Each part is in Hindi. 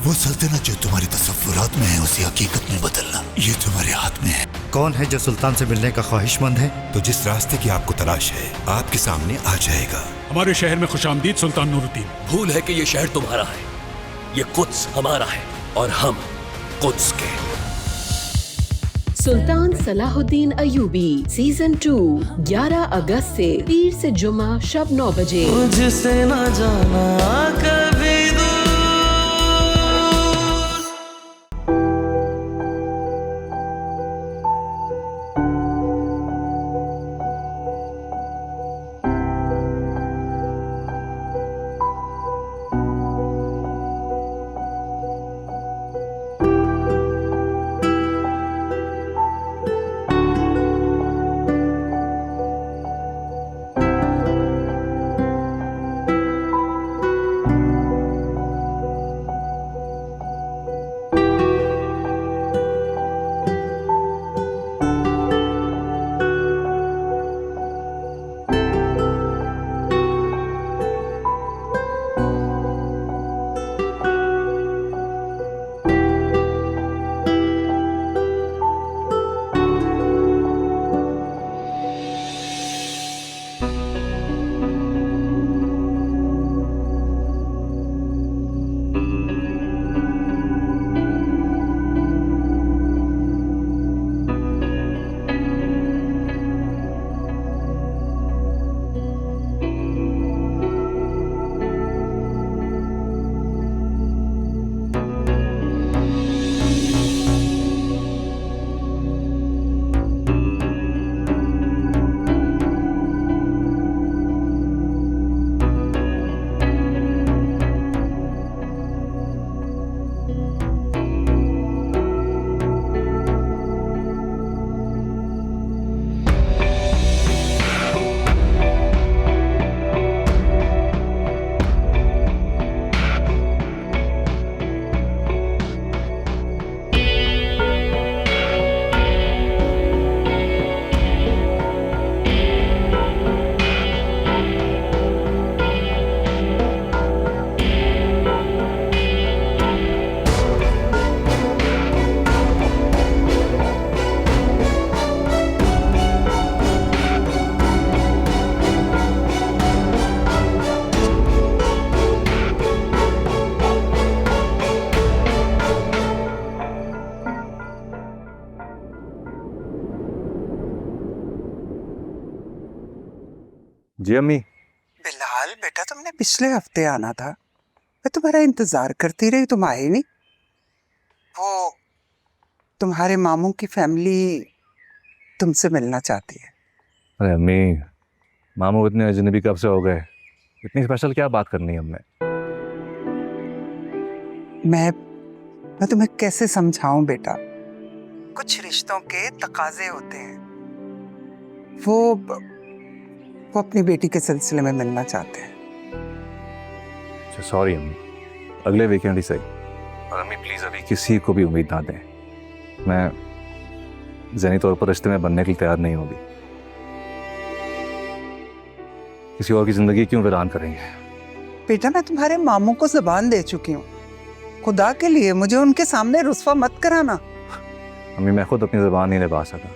वो सल्तनत जो तुम्हारी तसव्वुरात में है उसी हकीकत में बदलना ये तुम्हारे हाथ में है। कौन है जो सुल्तान से मिलने का ख्वाहिशमंद है? तो जिस रास्ते की आपको तलाश है आपके सामने आ जाएगा। हमारे शहर में खुशामदीद सुल्तान नूरुद्दीन। भूल है कि ये शहर तुम्हारा है, ये कुद्स हमारा है और हम कुद्स के। सुल्तान सलाहुद्दीन अयूबी सीजन 2 11 अगस्त से पीर से जुमा शब 9 बजे। मुझसे न जाना कभी जी अम्मी। बिलाल बेटा, तुमने पिछले हफ्ते आना था, मैं तुम्हारा इंतजार करती रही, तुम आए नहीं। वो तुम्हारे मामू की फैमिली तुमसे मिलना चाहती है। अरे अम्मी, मामू इतने अजनबी कब से हो गए? इतनी स्पेशल क्या बात करनी है हमें? मैं तुम्हें कैसे समझाऊं बेटा, कुछ रिश्तों के तकाजे होते हैं। वो अपनी बेटी के सिलसिले में मिलना चाहते हैं। अच्छा सॉरी अम्मी, अगले वीकेंड ही सही। और अम्मी प्लीज अभी किसी को भी उम्मीद ना दें, मैं ज़हनी तौर पर रिश्ते में बनने के लिए तैयार नहीं होगी। किसी और की जिंदगी क्यों वीरान करेंगे? बेटा, मैं तुम्हारे मामू को ज़बान दे चुकी हूँ, खुदा के लिए मुझे उनके सामने रुस्वा मत कराना। अम्मी मैं खुद अपनी ज़बान नहीं निभा सका,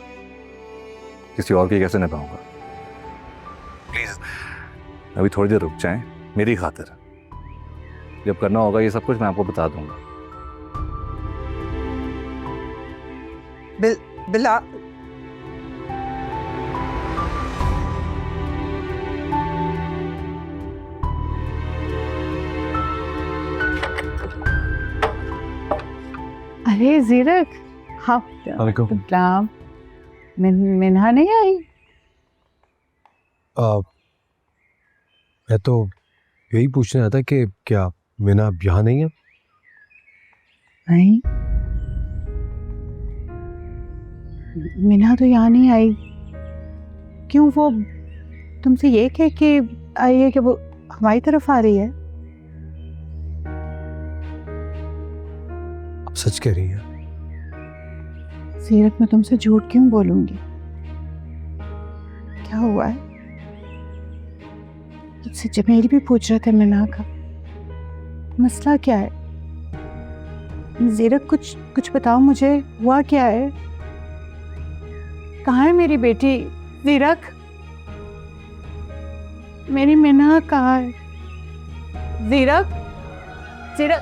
किसी और की कैसे निभाऊंगा? प्लीज अभी थोड़ी देर रुक जाएं मेरी खातिर। जब करना होगा ये सब कुछ मैं आपको बता दूंगा। बिला अरे जीरक, हाँ मिन्हा नहीं आई? मैं तो यही पूछने आया था कि क्या मीना यहाँ नहीं है? नहीं, मिन्हा तो यहाँ नहीं आई। क्यों, वो तुमसे ये कह के आई है कि वो हमारी तरफ आ रही है? आप सच कह रही हैं? सीरत, मैं तुमसे झूठ क्यों बोलूंगी? क्या हुआ है? तुमसे जमील भी पूछ रहे थे मिना का, मसला क्या है? जीरक कुछ कुछ बताओ मुझे, हुआ क्या है? कहाँ है मेरी बेटी? जीरक, मेरी मीना कहाँ है? जीरक, जीरक,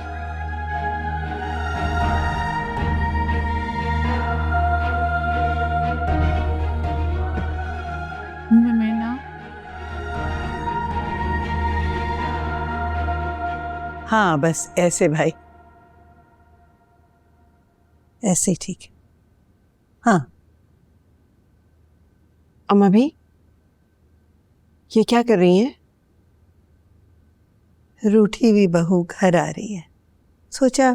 मीना। हाँ बस ऐसे भाई, ऐसे ही ठीक है। हाँ अम्मा भी ये क्या कर रही हैं? रूठी हुई बहू घर आ रही है, सोचा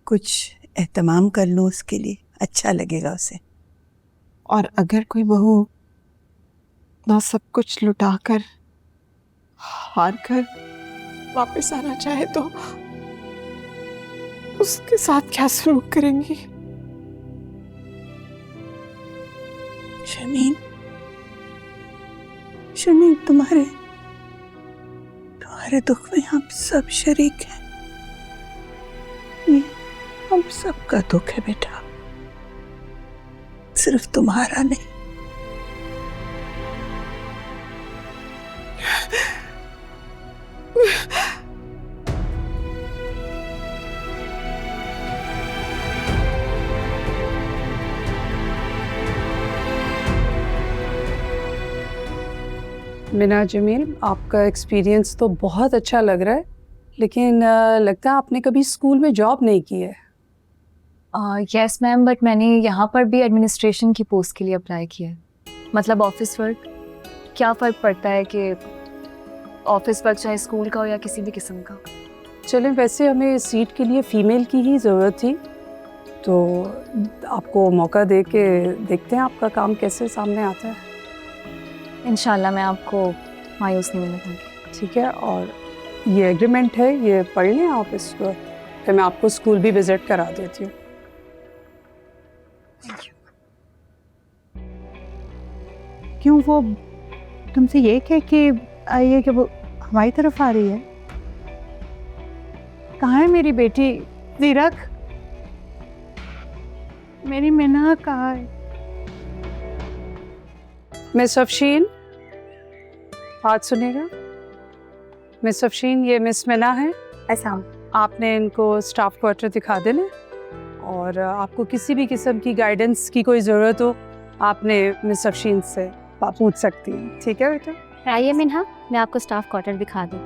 कुछ एहतमाम कर लूँ उसके लिए, अच्छा लगेगा उसे। और अगर कोई बहू ना सब कुछ लुटाकर हार कर वापस आना चाहे तो उसके साथ क्या सलूक करेंगी? शमीन, शमीन, तुम्हारे दुख में हम सब शरीक हैं। ये हम सबका दुख है बेटा, सिर्फ तुम्हारा नहीं। मीना जमील, आपका एक्सपीरियंस तो बहुत अच्छा लग रहा है, लेकिन लगता है आपने कभी स्कूल में जॉब नहीं की है। यस मैम, बट मैंने यहाँ पर भी एडमिनिस्ट्रेशन की पोस्ट के लिए अप्लाई किया है। मतलब ऑफिस वर्क। क्या फ़र्क पड़ता है कि ऑफिस वर्क चाहे स्कूल का हो या किसी भी किस्म का। चलें, वैसे हमें सीट के लिए फ़ीमेल की ही ज़रूरत थी, तो आपको मौका दे के देखते हैं आपका काम कैसे सामने आता है। इंशाल्लाह मैं आपको मायूस नहीं होने दूँगी। ठीक है, और ये एग्रीमेंट है, ये पढ़ लें आप इसको, फिर मैं आपको स्कूल भी विज़िट करा देती हूँ। क्यों वो तुमसे ये कह के आई है कि वो हमारी तरफ आ रही है? कहाँ है मेरी बेटी? जीरक, मेरी मीना कहाँ है? मिस अफशीन, बात सुनिएगा। मिस अफशीन, ये मिस मीना है। ऐसा आपने इनको स्टाफ क्वार्टर दिखा देना, और आपको किसी भी किस्म की गाइडेंस की कोई ज़रूरत हो, आपने मिस अफशीन से पूछ सकती हैं। ठीक है बेटा? आइए मिन्हा, मैं आपको स्टाफ क्वार्टर दिखा दूँ।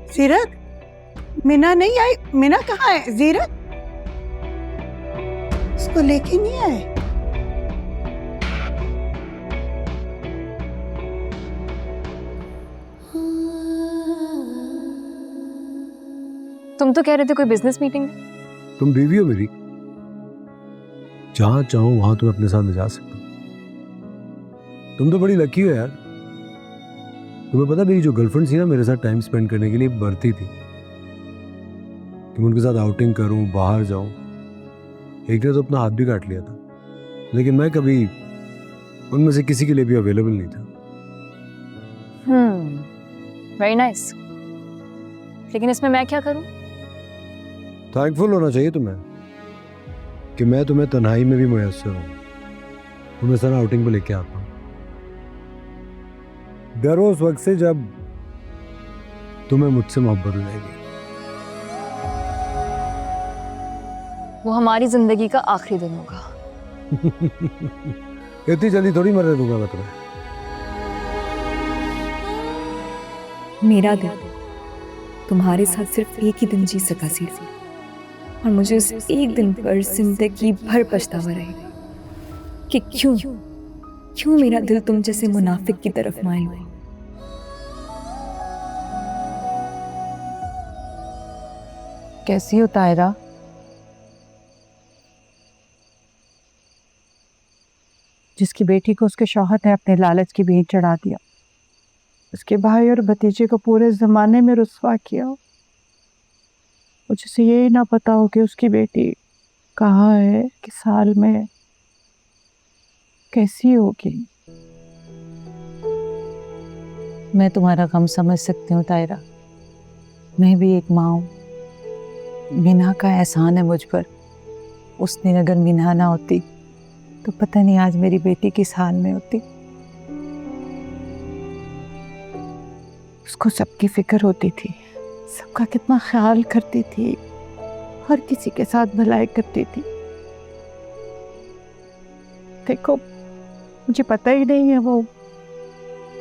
जीरक, मीना नहीं आई। मीना कहाँ है? जीरक, उसको लेके नहीं आए? तुम तो कह रहे थे कोई बिजनेस मीटिंग। तुम बीवी हो मेरी, जहां चाहो वहां तुम अपने साथ ले जा सकते हो। तुम तो बड़ी लकी हो यार। तुम्हें पता, मेरी जो गर्लफ्रेंड थी ना, मेरे साथ टाइम स्पेंड करने के लिए बढ़ती थी कि मैं उनके साथ आउटिंग करूं, बाहर जाऊं। एक ने तो अपना हाथ भी काट लिया था, लेकिन मैं कभी उनमें से किसी के लिए भी अवेलेबल नहीं था। Very nice. लेकिन इसमें मैं क्या करूं? थैंकफुल होना चाहिए तुम्हें कि मैं तुम्हें तन्हाई में भी मुयस्सर हूं, तुम्हें सर आउटिंग पे लेके आता हूं। डर उस वक्त से जब तुम्हें मुझसे मोहब्बत हो जाएगी। वो हमारी जिंदगी का आखिरी दिन होगा। इतनी जल्दी थोड़ी मरने दूंगा मैं तुम्हें। मेरा दिल तुम्हारे साथ सिर्फ एक ही दिन जी सका सिर्फ, और मुझे उस एक दिन पर जिंदगी भर पछतावा रहेगा कि क्यों मेरा दिल तुम जैसे मुनाफिक की तरफ माइल हुआ। कैसी हो तायरा? जिसकी बेटी को उसके शौहर ने अपने लालच की भेंट चढ़ा दिया, उसके भाई और भतीजे को पूरे ज़माने में रुस्वा किया। मुझे से ये ना पता हो कि उसकी बेटी कहाँ है, किस हाल में, कैसी होगी। मैं तुम्हारा गम समझ सकती हूँ तायरा। मैं भी एक माँ हूँ। मीना का एहसान है मुझ पर। उस दिन अगर मीना ना होती तो पता नहीं आज मेरी बेटी किस हाल में होती। उसको सबकी फिक्र होती थी, सबका कितना ख्याल करती थी, हर किसी के साथ भलाई करती थी। देखो मुझे पता ही नहीं है वो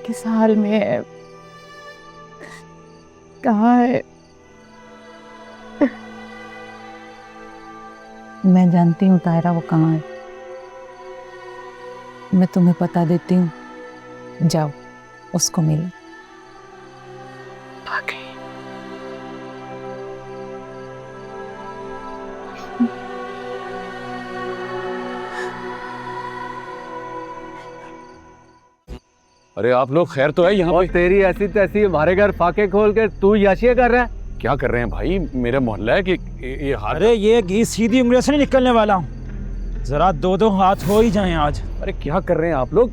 किस हाल में है, कहाँ है। मैं जानती हूँ तायरा वो कहाँ है। मैं तुम्हें पता देती हूँ, जाओ उसको मिलो। अरे आप लोग खैर तो है यहाँ पे? तेरी ऐसी तैसी हमारे घर फाके खोल के तू याशिया कर रहा है। क्या कर रहे हैं भाई? मेरा मोहल्ला है कि ये हाथ? अरे ये घी सीधी उंगलियों से नहीं निकलने वाला हूँ। जरा दो दो हाथ हो ही जाएं आज। अरे क्या कर रहे हैं आप लोग?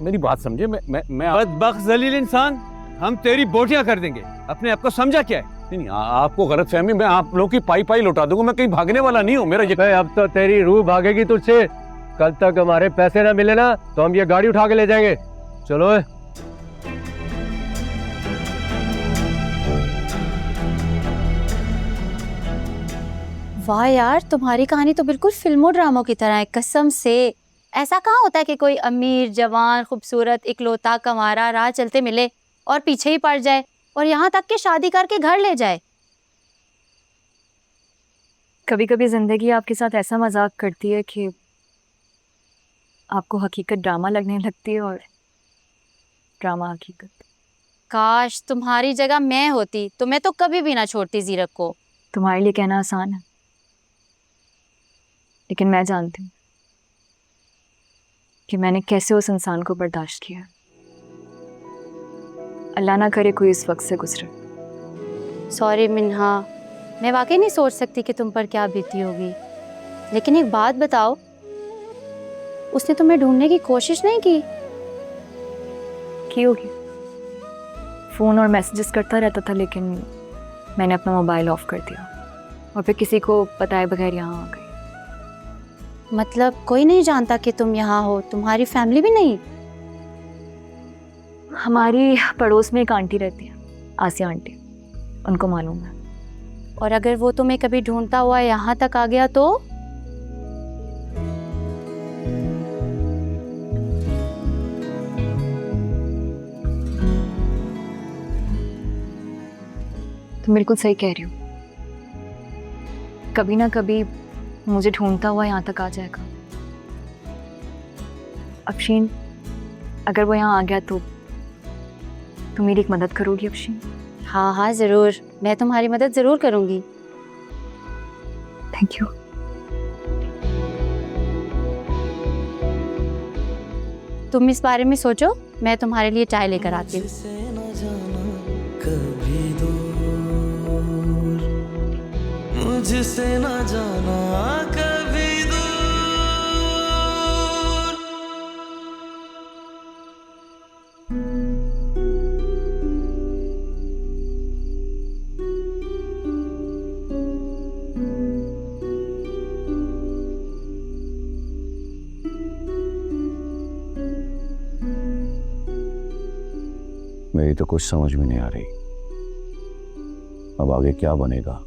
मेरी बात समझे। मैं बदबख्त जलील इंसान, हम तेरी बोटियां कर देंगे। अपने आप को समझा क्या है? नहीं, आपको गलत फहमी। मैं आप लोगों की पाई पाई लौटा दूंगा। मैं कहीं भागने वाला नहीं हूँ। मेरा ये अब तो तेरी रूह भागेगी तुझसे। कल तक हमारे पैसे ना मिले ना तो हम ये गाड़ी उठा के ले जाएंगे। चलो। वाह यार, तुम्हारी कहानी तो बिल्कुल फिल्मों ड्रामों की तरह है, कसम से। ऐसा कहाँ होता है कि कोई अमीर जवान खूबसूरत इकलौता कंवारा राह चलते मिले और पीछे ही पड़ जाए और यहाँ तक कि शादी करके घर ले जाए। कभी कभी जिंदगी आपके साथ ऐसा मजाक करती है कि आपको हकीकत ड्रामा लगने लगती है और ड्रामा हकीकत। काश तुम्हारी जगह मैं होती तो मैं तो कभी भी ना छोड़ती जीरक को। तुम्हारे लिए कहना आसान है, लेकिन मैं जानती हूँ कि मैंने कैसे उस इंसान को बर्दाश्त किया। अल्लाह ना करे कोई इस वक्त से गुजरे। सॉरी मिन्हा, मैं वाकई नहीं सोच सकती कि तुम पर क्या बीती होगी। लेकिन एक बात बताओ, उसने तुम्हें ढूंढने की कोशिश नहीं की? होगी, फ़ोन और मैसेजेस करता रहता था, लेकिन मैंने अपना मोबाइल ऑफ कर दिया और फिर किसी को बताए बगैर यहाँ आ गई। मतलब कोई नहीं जानता कि तुम यहाँ हो? तुम्हारी फैमिली भी नहीं? हमारी पड़ोस में एक आंटी रहती है, आसिया आंटी, उनको मालूम है। और अगर वो तुम्हें कभी ढूंढता हुआ यहाँ तक आ गया तो? तुम बिल्कुल सही कह रही हो। कभी ना कभी मुझे ढूंढता हुआ यहाँ तक आ जाएगा। अफशीन, अगर वो यहाँ आ गया तो तुम मेरी एक मदद करोगी अफशीन? हाँ हाँ ज़रूर, मैं तुम्हारी मदद ज़रूर करूँगी। Thank you. तुम इस बारे में सोचो, मैं तुम्हारे लिए चाय लेकर आती हूँ। मुझसे ना जाना कभी दूर। मेरी तो कुछ समझ में नहीं आ रही। अब आगे क्या बनेगा?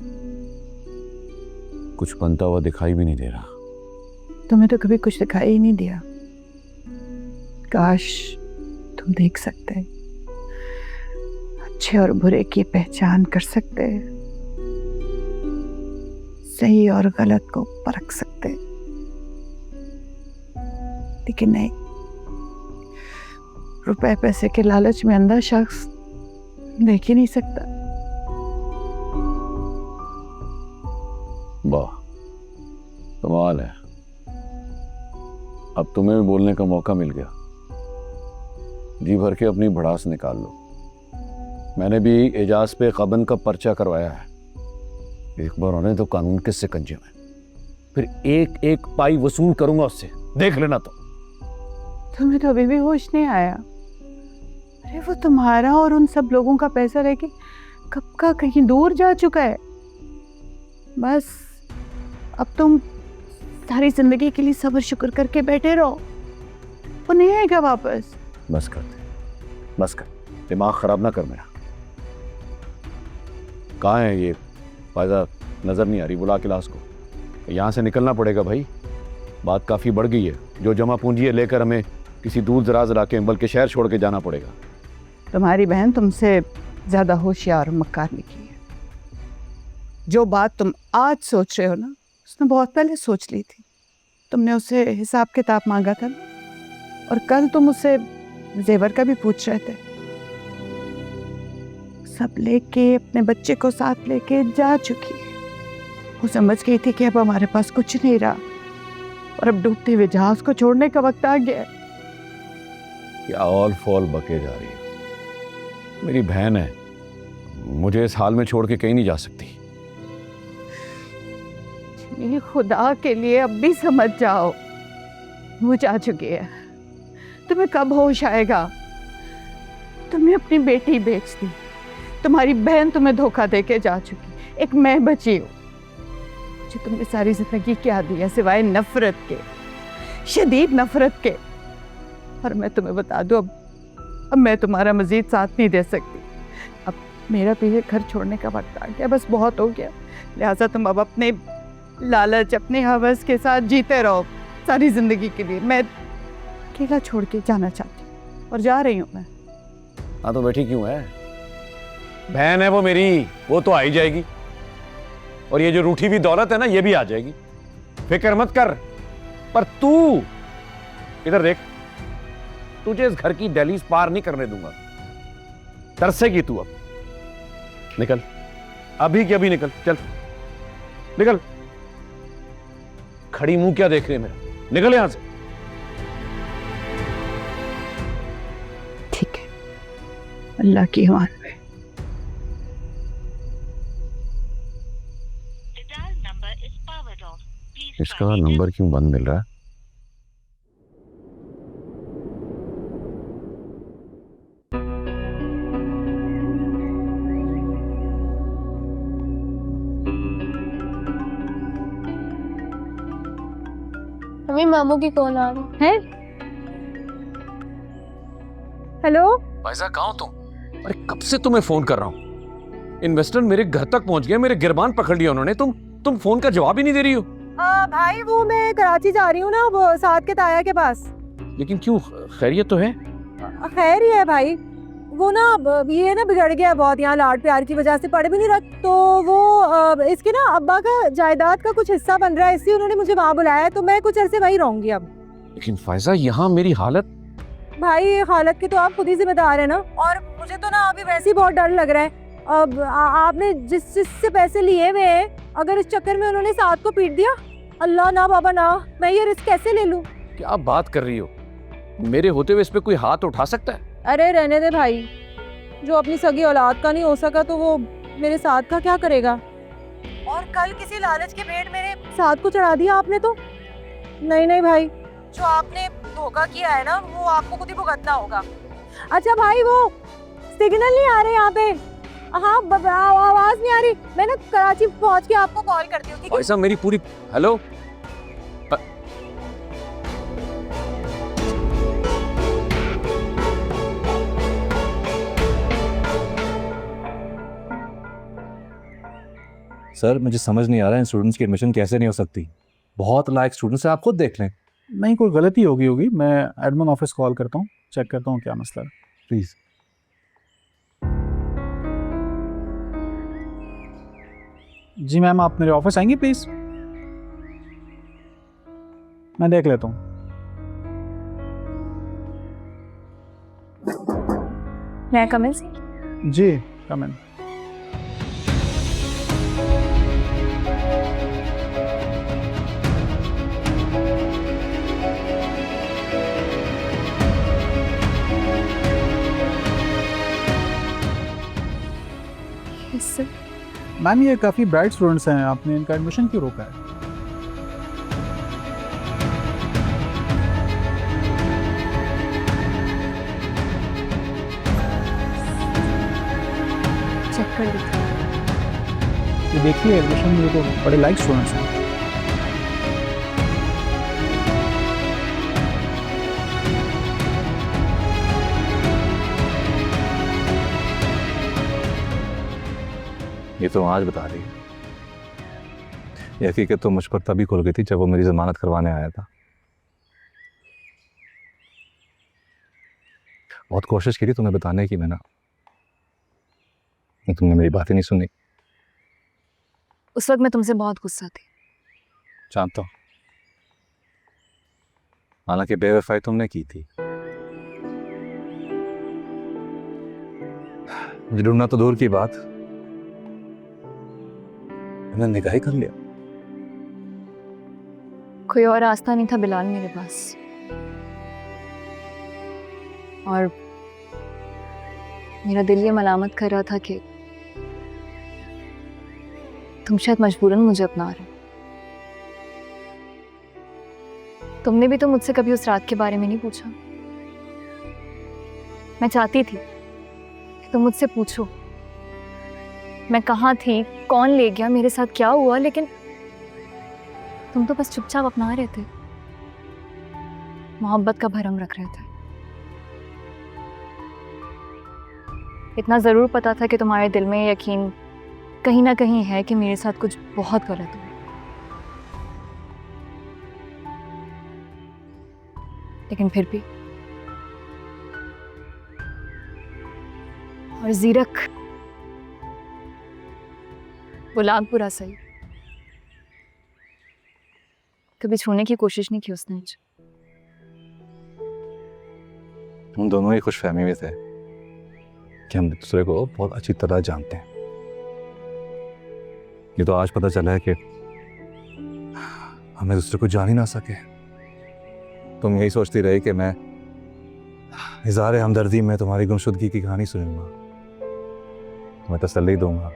कुछ बनता हुआ दिखाई भी नहीं दे रहा। तुम्हें तो कभी कुछ दिखाई ही नहीं दिया। काश तुम देख सकते, अच्छे और बुरे की पहचान कर सकते, सही और गलत को परख सकते, लेकिन नहीं। रुपए पैसे के लालच में अंधा शख्स देख ही नहीं सकता। वाह, कमाल है। अब तुम्हें भी बोलने का मौका मिल गया। जी भर के अपनी भड़ास निकाल लो। मैंने भी एजाज पे कबन का पर्चा करवाया है। एक बार होने तो कानून के सिकंजे में, फिर एक एक पाई वसूल करूंगा उससे, देख लेना। तो तुम्हें तो अभी भी होश नहीं आया? अरे वो तुम्हारा और उन सब लोगों का पैसा लेके कब का कहीं दूर जा चुका है। बस अब तुम सारी जिंदगी के लिए सब्र शुक्र करके बैठे रहो, वो नहीं आएगा वापस। बस कर दे, बस कर, दिमाग खराब ना कर मेरा। कहाँ है ये फायदा? नजर नहीं आ रही, बुला के लाश को। यहाँ से निकलना पड़ेगा भाई, बात काफी बढ़ गई है। जो जमा पूंजी है लेकर हमें किसी दूर दराज इलाके में, बल्कि शहर छोड़ के जाना पड़ेगा। तुम्हारी बहन तुमसे ज्यादा होशियार और मक्कार निकली है। जो बात तुम आज सोच रहे हो ना, उसने बहुत पहले सोच ली थी। तुमने उससे हिसाब किताब मांगा था ना, और कल तुम उससे जेवर का भी पूछ रहे थे। सब लेके, अपने बच्चे को साथ लेके जा चुकी है। वो समझ गई थी कि अब हमारे पास कुछ नहीं रहा, और अब डूबते हुए जहाज को छोड़ने का वक्त आ गया है। क्या ऑल फॉल बके जा रही है? मेरी बहन है, मुझे इस हाल में छोड़ के कहीं नहीं जा सकती। ये खुदा के लिए अब भी समझ जाओ, वो जा चुकी है। तुम्हें कब होश आएगा? तुमने अपनी बेटी बेच दी, तुम्हारी बहन तुम्हें धोखा देके जा चुकी, एक मैं बची हूँ। जो तुमने सारी जिंदगी क्या दिया सिवाय नफरत के, शदीद नफरत के। और मैं तुम्हें बता दूं, अब मैं तुम्हारा मजीद साथ नहीं दे सकती। अब मेरा भी ये घर छोड़ने का वक्त आ गया, बस बहुत हो गया। लिहाजा तुम अब अपने लालच, अपने हवस के साथ जीते रहो सारी जिंदगी के लिए। मैं अकेला छोड़ के जाना चाहती हूँ, और जा रही हूँ मैं। हाँ तो बैठी क्यों है? बहन है वो मेरी, वो तो आ ही जाएगी। और ये जो रूठी हुई दौलत है ना, ये भी आ जाएगी, फिक्र मत कर। पर तू इधर देख, तुझे इस घर की दहलीज पार नहीं करने दूंगा। तरसेगी तू। अब निकल, अभी के अभी निकल, चल निकल। खड़ी मुंह क्या देख रहे मेरा? निकल यहां से। ठीक है, अल्लाह की मान में। इसका नंबर क्यों बंद मिल रहा है? हमें मामू की कॉल आ रही है। हेलो फायजा, कहाँ हो तुम? अरे कब से तुम्हें फोन कर रहा हूँ। इन्वेस्टर मेरे घर तक पहुंच गया, मेरे गिरबान पकड़ लिया उन्होंने। तुम फोन का जवाब ही नहीं दे रही हो। भाई वो मैं कराची जा रही हूँ ना, वो साथ के ताया के पास। लेकिन क्यों, खैरियत तो है? खैर ही है भाई, वो ना ये ना बिगड़ गया बहुत, यहाँ लाड प्यार की वजह से पढ़ भी नहीं रहा। तो वो इसके ना अब्बा का जायदाद का कुछ हिस्सा बन रहा है, इसलिए उन्होंने मुझे वहाँ बुलाया, तो मैं कुछ अरसे वहीं रहूंगी अब। लेकिन फायजा, यहाँ मेरी हालत। भाई हालत की तो आप खुद ही जिम्मेदार है ना, और मुझे तो ना अभी वैसे ही बहुत डर लग रहा है। अब आपने जिससे पैसे लिए हुए हैं, अगर इस चक्कर में उन्होंने साथ को पीट दिया, अल्लाह ना बाबा ना, मैं ये रिस्क कैसे ले लूं? क्या बात कर रही हो? मेरे होते हुए इस पे कोई हाथ उठा सकता है? अरे रहने दे भाई, जो अपनी सगी औलाद का नहीं हो सका तो वो मेरे साथ का क्या करेगा? और कल किसी लालच के भेंट मेरे साथ को चढ़ा दिया आपने तो। नहीं नहीं भाई, जो आपने धोखा किया है ना, वो आपको खुद ही भुगतना होगा। अच्छा भाई, वो सिग्नल नहीं आ रहे यहाँ पे। हाँ, आवाज नहीं आ रही। मैं ना कराची पहुँच के आपको कॉल करती हूँ, ठीक है? फायजा मेरी पूरी, हेलो। सर मुझे समझ नहीं आ रहा है, इन स्टूडेंट्स की एडमिशन कैसे नहीं हो सकती? बहुत लायक स्टूडेंट्स हैं, आप खुद देख लें। नहीं, कोई गलती होगी। मैं एडमिन ऑफिस कॉल करता हूँ, चेक करता हूँ क्या मसला है। प्लीज़। जी मैम, आप मेरे ऑफिस आएंगी प्लीज़? मैं देख लेता हूँ। मैं कम इन? जी कम इन। इससे? मैम ये काफ़ी ब्राइट स्टूडेंट्स हैं, आपने इनका एडमिशन क्यों रोका है? चेक कर लेते हैं। ये देखिए एडमिशन में तो बड़े लाइक स्टूडेंट्स हैं। ये तो आज बता रही है। ये हकीकत तो मुझ पर तभी खुल गई थी जब वो मेरी जमानत करवाने आया था। बहुत कोशिश की थी तुम्हें बताने की मैंने, तुमने मेरी बातें नहीं सुनी। उस वक्त मैं तुमसे बहुत गुस्सा थी। जानता हूँ, हालांकि बेवफाई तुमने की थी। मुझे ढूंढना तो दूर की बात, मैंने निकाह ही कर लिया। कोई और रास्ता नहीं था बिलाल मेरे पास, और मेरा दिल ये मलामत कर रहा था कि तुम शायद मजबूरन मुझे अपना रहे हो। तुमने भी तो मुझसे कभी उस रात के बारे में नहीं पूछा। मैं चाहती थी कि तुम मुझसे पूछो मैं कहाँ थी, कौन ले गया, मेरे साथ क्या हुआ, लेकिन तुम तो बस चुपचाप अपना रहे थे, मोहब्बत का भरम रख रहे थे। इतना जरूर पता था कि तुम्हारे दिल में यकीन कहीं ना कहीं है कि मेरे साथ कुछ बहुत गलत हुआ, लेकिन फिर भी। और जीरक, गुलाब बुरा सही, कभी छूने की कोशिश नहीं की उसने मुझे। हम दोनों ही खुशफहमी में थे कि हम एक दूसरे को बहुत अच्छी तरह जानते हैं। ये तो आज पता चला है कि हम एक दूसरे को जान ही ना सके। तुम यही सोचती रही कि मैं इज़हार हमदर्दी में तुम्हारी गुमशुदगी की कहानी सुनूंगा, तुम्हें तसल्ली दूंगा,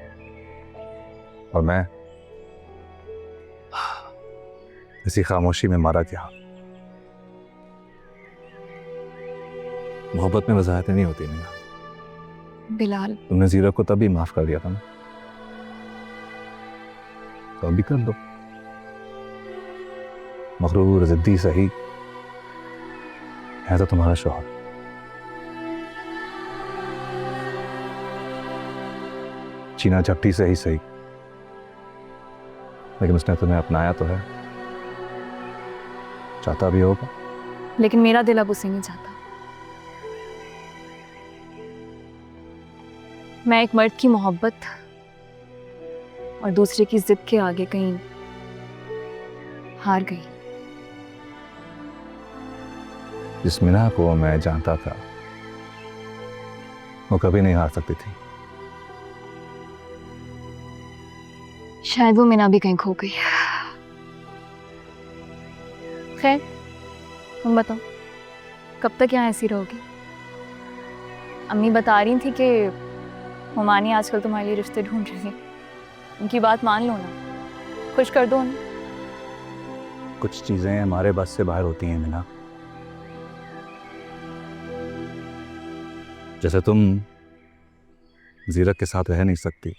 और मैं इसी खामोशी में मारा गया। मोहब्बत में वजाहतें नहीं होती नहीं। बिलाल, तुमने जीरक को तभी माफ कर दिया था ना, तो अभी कर दो। मगरूर जिद्दी सही है तो तुम्हारा शौहर, चीना चपटी से ही सही, लेकिन उसने तुम्हें अपनाया तो है, चाहता भी होगा। लेकिन मेरा दिल अब उसे नहीं चाहता। मैं एक मर्द की मोहब्बत और दूसरे की जिद के आगे कहीं हार गई। जिस मीना को मैं जानता था वो कभी नहीं हार सकती थी। शायद वो मीना भी कहीं खो गई। खैर, तुम बताओ कब तक यहाँ ऐसी रहोगी? अम्मी बता रही थी कि हुमानी आजकल तुम्हारे लिए रिश्ते ढूंढ रही है। उनकी बात मान लो ना, खुश कर दो उन्हें। कुछ चीजें हमारे बस से बाहर होती हैं मीना। जैसे तुम जीरक के साथ रह नहीं सकती,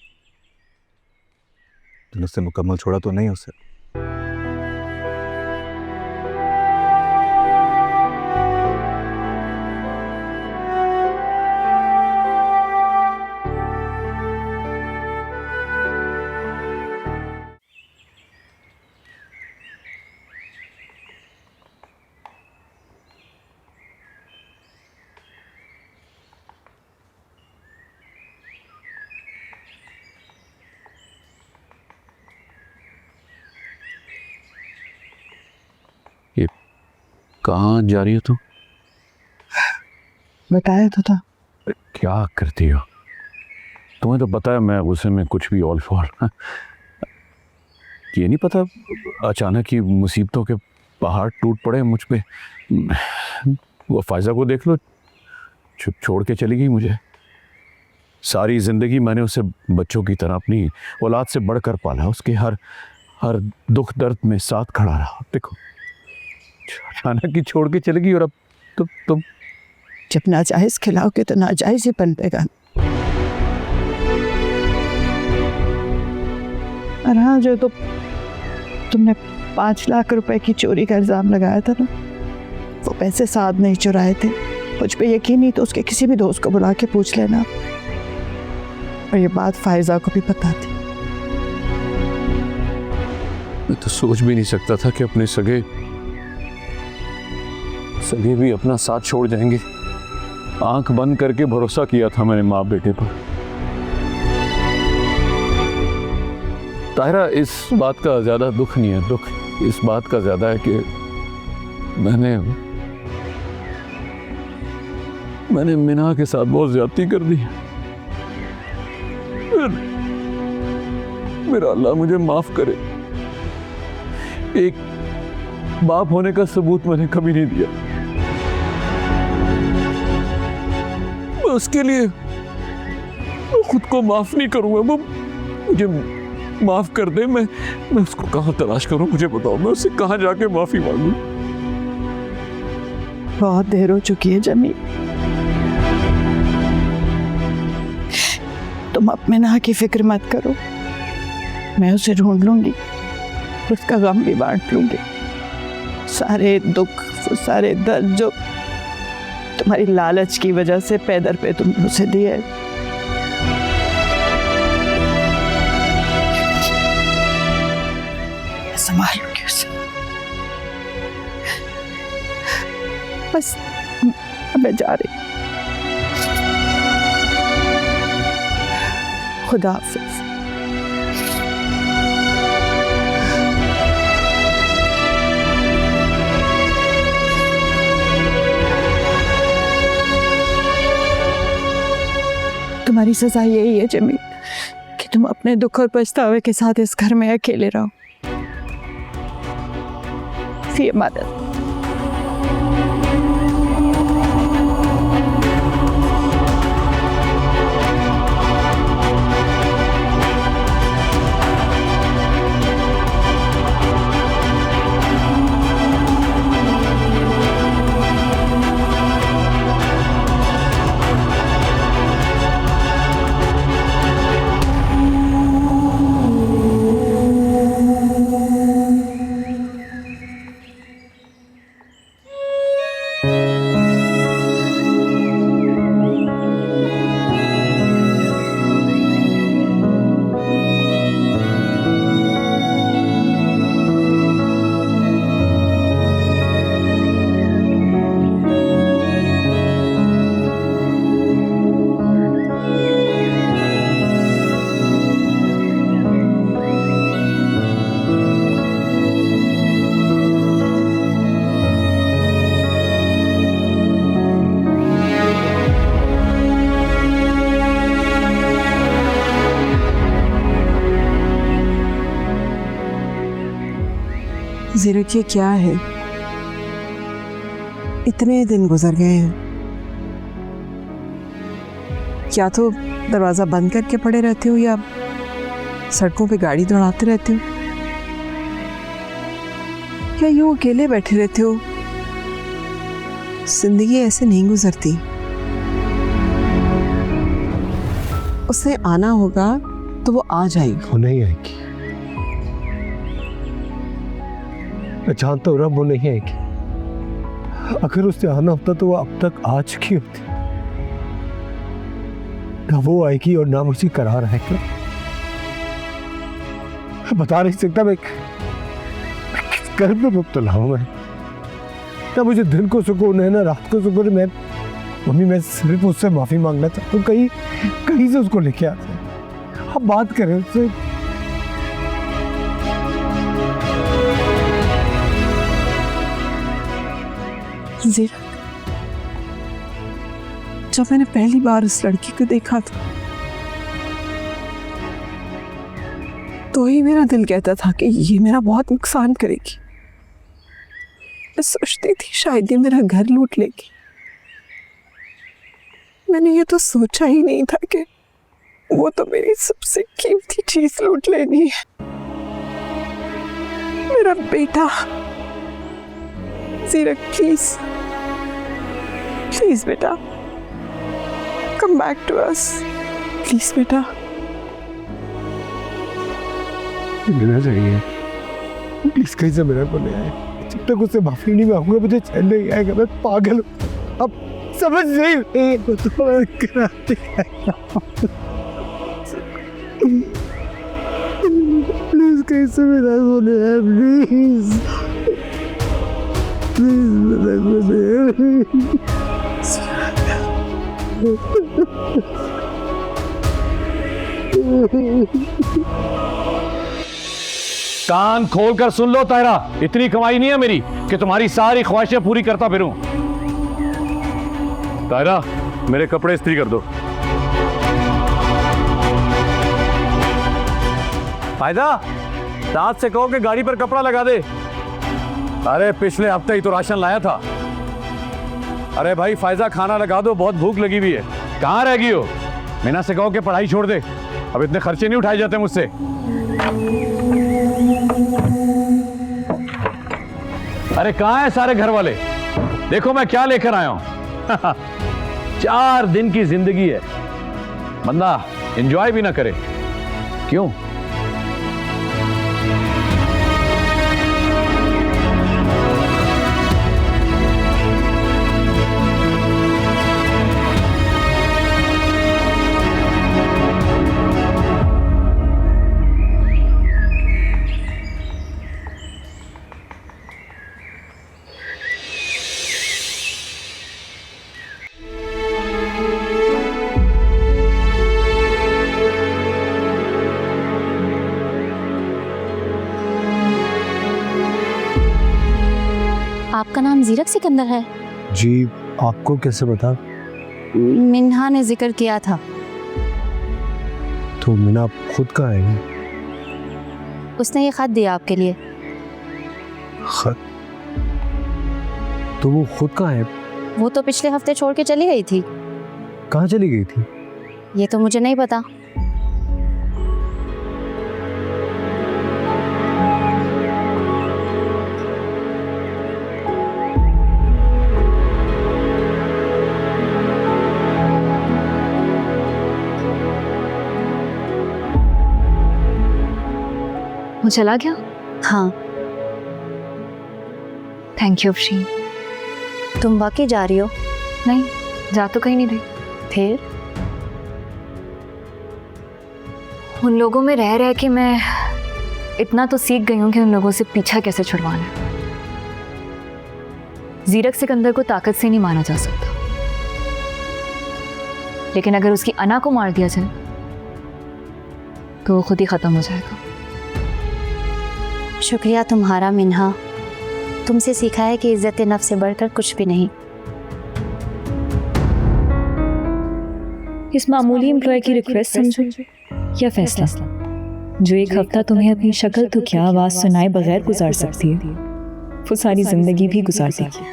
तुमने उससे मुकम्मल छोड़ा तो नहीं उसे। कहाँ जा रही हो तुम? बताया तो था। क्या करती हो? तुम्हें तो पता है मैं गुस्से में कुछ भी ऑल फॉर। ये नहीं पता अचानक ही मुसीबतों के पहाड़ टूट पड़े मुझ पे। वो फायजा को देख लो, छोड़ के चली गई मुझे। सारी जिंदगी मैंने उसे बच्चों की तरह अपनी औलाद से बढ़कर पाला, उसके हर दुख दर्द में साथ खड़ा रहा। देखो अचानक ही छोड़ के चलेगी और अब तुम जब नाजायज खिलाओगे तो नाजायज ही पनपेगा। और हाँ, जो तुमने 5 लाख रुपए की चोरी का इल्जाम लगाया था ना, वो पैसे साद नहीं चुराए थे। मुझ पे यकीन नहीं तो उसके किसी भी दोस्त को बुला के पूछ लेना। और ये बात फायजा को भी पता थी। मैं तो सोच भी नहीं सकता था कि अपने सगे भी अपना साथ छोड़ जाएंगे। आंख बंद करके भरोसा किया था मैंने माँ बेटे पर। ताहिरा, इस बात का ज्यादा दुख नहीं है, दुख इस बात का ज्यादा है कि मैंने मिना के साथ बहुत ज्यादती कर दी। मेरा अल्लाह मुझे माफ करे। एक बाप होने का सबूत मैंने कभी नहीं दिया। मैं उसके लिए खुद को माफ नहीं करूंगा। वो मुझे माफ कर दे। मैं उसको कहाँ तलाश करूं, मुझे बताओ। मैं उससे कहाँ जाके माफी मांगू? बहुत देर हो चुकी है जमी। तुम अपने ना की फिक्र मत करो, मैं उसे ढूंढ लूंगी, उसका गम भी बांट लूंगी। सारे दुख, सारे दर्द जो तुम्हारी लालच की वजह से पैदर पे तुमने उसे दिए, संभाल लूंगी उसे। बस मैं जा रही। खुदा हाफिज। तुम्हारी सजा यही है जमील कि तुम अपने दुख और पछतावे के साथ इस घर में अकेले रहो। फी अमानत। ज़ीरक, ये क्या है? इतने दिन गुजर गए हैं, क्या तो दरवाजा बंद करके पड़े रहते हो या सड़कों पे गाड़ी दौड़ाते रहते हो, या यूं अकेले बैठे रहते हो? जिंदगी ऐसे नहीं गुजरती। उसे आना होगा तो वो आ जाएगी। वो नहीं आएगी, मैं जानता हूँ रब, वो नहीं आएगी। अगर उससे आना होता तो वो अब तक आ चुकी होती। ना वो आएगी और ना मुझे करार आएगा। मैं बता नहीं सकता मैं किस कर्म में मुब्तला हूँ। मैं ना मुझे दिन को सुकून है ना रात को सुकून है। मम्मी, मैं सिर्फ उससे माफी मांगना चाहता हूँ। कहीं से उसको लेके आते हैं, आप बात करें उससे। ज़ीरक, जब मैंने पहली बार उस लड़की को देखा था तो ही मेरा दिल कहता था कि ये मेरा बहुत नुकसान करेगी। मैं सोचती थी शायद ये मेरा घर लूट लेगी। मैंने ये तो सोचा ही नहीं था कि वो तो मेरी सबसे कीमती चीज लूट लेनी है, मेरा बेटा। जीरक प्लीज प्लीज बेटा, come back to us please बेटा। मिलना चाहिए प्लीज, कहीं से मेरा को ले आए। जब तक उससे माफी नहीं मांगूंगा मुझे चैन नहीं आएगा। मैं पागल हूँ, अब समझ नहीं प्लीज कहीं से मेरा को ले आए, प्लीज प्लीज मेरा को ले कान खोल कर सुन लो तायरा, इतनी कमाई नहीं है मेरी कि तुम्हारी सारी ख्वाहिशें पूरी करता फिरूं। तायरा मेरे कपड़े इस्त्री कर दो। फायदा दांत से कहो कि गाड़ी पर कपड़ा लगा दे। अरे पिछले हफ्ते ही तो राशन लाया था। अरे भाई फायदा खाना लगा दो, बहुत भूख लगी हुई है। कहाँ रह गई हो? मीना से कहो कि पढ़ाई छोड़ दे, अब इतने खर्चे नहीं उठाए जाते मुझसे। अरे कहाँ है सारे घर वाले? देखो मैं क्या लेकर आया हूं। 4 दिन की जिंदगी है, बंदा एंजॉय भी ना करे क्यों? आपका नाम जीरक सिकंदर है? जी, आपको कैसे पता? मिन्हा ने जिक्र किया था। तो मीना खुद का है? उसने ये खत दिया आपके लिए। खत? तो वो खुद का है? वो तो पिछले हफ्ते छोड़ के चली गई थी। कहाँ चली गई थी? ये तो मुझे नहीं पता। वो चला गया? हाँ। Thank you Afsheen. तुम वाकई जा रही हो? नहीं, जा तो कहीं नहीं रही। फिर? उन लोगों में रह रह के मैं इतना तो सीख गई हूँ कि उन लोगों से पीछा कैसे छुड़वाना है। जीरक सिकंदर को ताकत से नहीं मारा जा सकता, लेकिन अगर उसकी अना को मार दिया जाए तो वो खुद ही खत्म हो जाएगा। शुक्रिया तुम्हारा मिन्हा, तुमसे सीखा है कि इज्जत नफ्स से बढ़कर कुछ भी नहीं। इस मामूली एम्प्लॉय की रिक्वेस्ट समझो या फैसला जो एक हफ्ता तुम्हें अपनी शक्ल तो क्या आवाज़ सुनाए बगैर गुजार सकती है, वो सारी जिंदगी भी गुजार देगी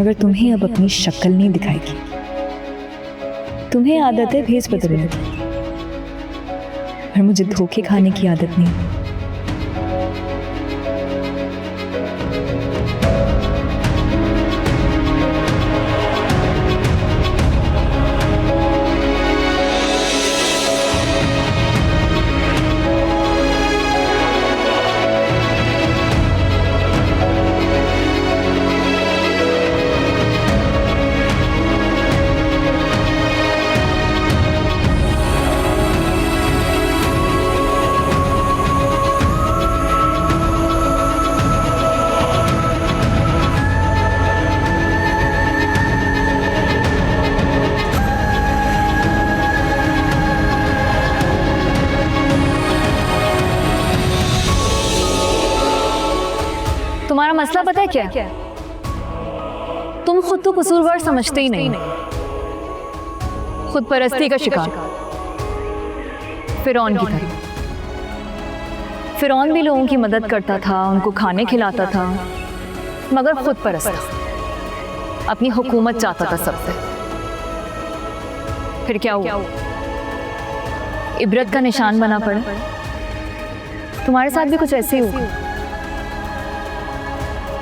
मगर तुम्हें अब अपनी शक्ल नहीं दिखाएगी। तुम्हें आदत है भेस बदलने की, और मुझे धोखे खाने की आदत नहीं। तुम्हारा मसला पता है क्या? तुम खुद तो कसूरवार समझते ही नहीं, खुद परस्ती का शिकार, फिरौन की तरह। फिरौन भी लोगों की मदद करता था, उनको खाने खिलाता था, मगर खुद परस्त था, अपनी हुकूमत चाहता था सबसे। फिर क्या हुआ? इबरत का निशान बना पड़ा। तुम्हारे साथ भी कुछ ऐसे ही होगा।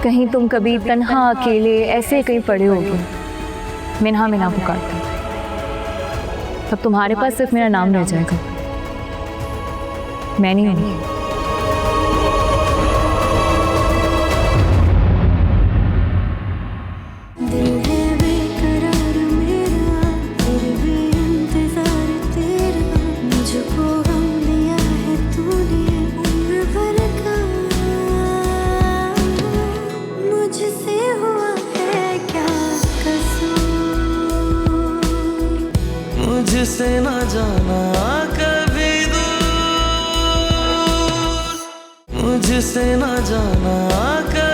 कहीं तुम कभी तन्हा अकेले ऐसे कहीं पड़े होगे, मिन्हा मिन्हा पुकारते, तब तुम्हारे पास सिर्फ मेरा नाम रह जाएगा, मैं नहीं हूँ। मुझसे न जाना कभी दूर, मुझसे न जाना कभी